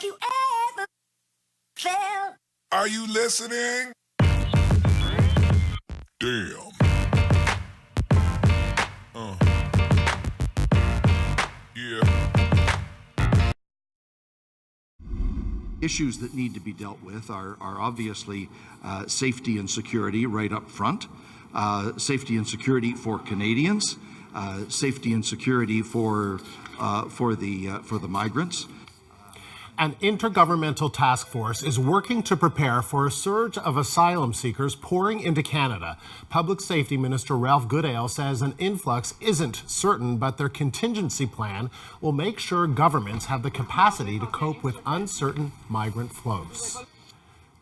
Have you ever felt? Are you listening? Damn. Yeah. Issues that need to be dealt with are obviously safety and security right up front, safety and security for Canadians, safety and security for the migrants. An intergovernmental task force is working to prepare for a surge of asylum seekers pouring into Canada. Public Safety Minister Ralph Goodale says an influx isn't certain, but their contingency plan will make sure governments have the capacity to cope with uncertain migrant flows.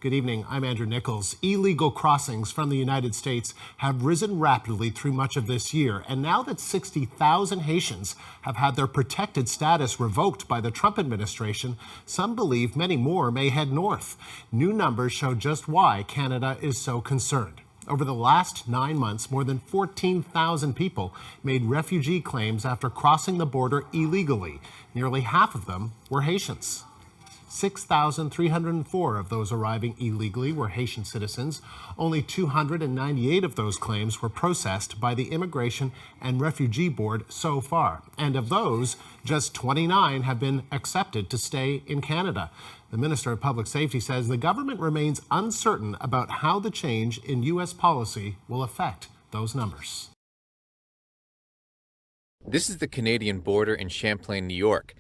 Good evening, I'm Andrew Nichols. Illegal crossings from the United States have risen rapidly through much of this year, and now that 60,000 Haitians have had their protected status revoked by the Trump administration, some believe many more may head north. New numbers show just why Canada is so concerned. Over the last 9 months, more than 14,000 people made refugee claims after crossing the border illegally. Nearly half of them were Haitians. 6,304 of those arriving illegally were Haitian citizens. Only 298 of those claims were processed by the Immigration and Refugee Board so far. And of those, just 29 have been accepted to stay in Canada. The Minister of Public Safety says the government remains uncertain about how the change in U.S. policy will affect those numbers. This is the Canadian border in Champlain, New York.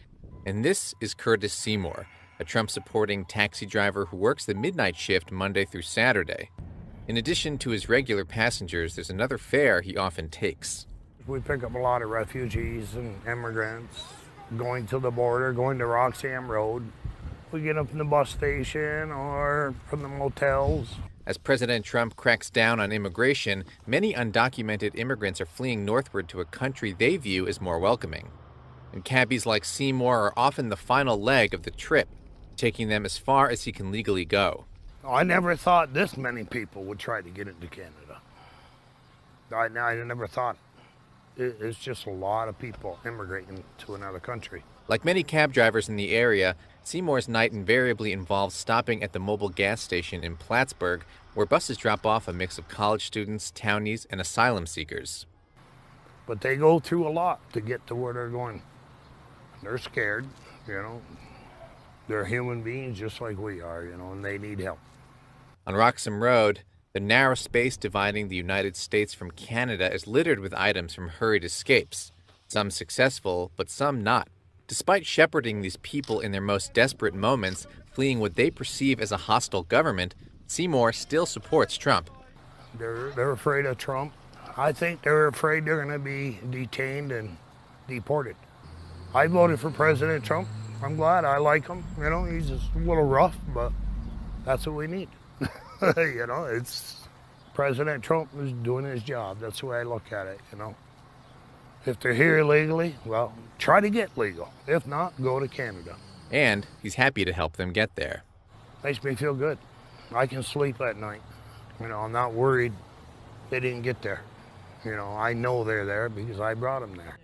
And this is Curtis Seymour, a Trump-supporting taxi driver who works the midnight shift Monday through Saturday. In addition to his regular passengers, there's another fare he often takes. We pick up a lot of refugees and immigrants going to the border, going to Roxham Road. We get them from the bus station or from the motels. As President Trump cracks down on immigration, many undocumented immigrants are fleeing northward to a country they view as more welcoming. And cabbies like Seymour are often the final leg of the trip, taking them as far as he can legally go. I never thought this many people would try to get into Canada. I never thought. It's just a lot of people immigrating to another country. Like many cab drivers in the area, Seymour's night invariably involves stopping at the mobile gas station in Plattsburgh, where buses drop off a mix of college students, townies, and asylum seekers. But they go through a lot to get to where they're going. They're scared, you know. They're human beings just like we are, you know, and they need help. On Roxham Road, the narrow space dividing the United States from Canada is littered with items from hurried escapes, some successful, but some not. Despite shepherding these people in their most desperate moments, fleeing what they perceive as a hostile government, Seymour still supports Trump. They're afraid of Trump. I think they're afraid they're going to be detained and deported. I voted for President Trump. I'm glad. I like him. You know, he's just a little rough, but that's what we need. You know, it's President Trump is doing his job. That's the way I look at it, you know. If they're here illegally, well, try to get legal. If not, go to Canada. And he's happy to help them get there. Makes me feel good. I can sleep at night. You know, I'm not worried they didn't get there. You know, I know they're there because I brought them there.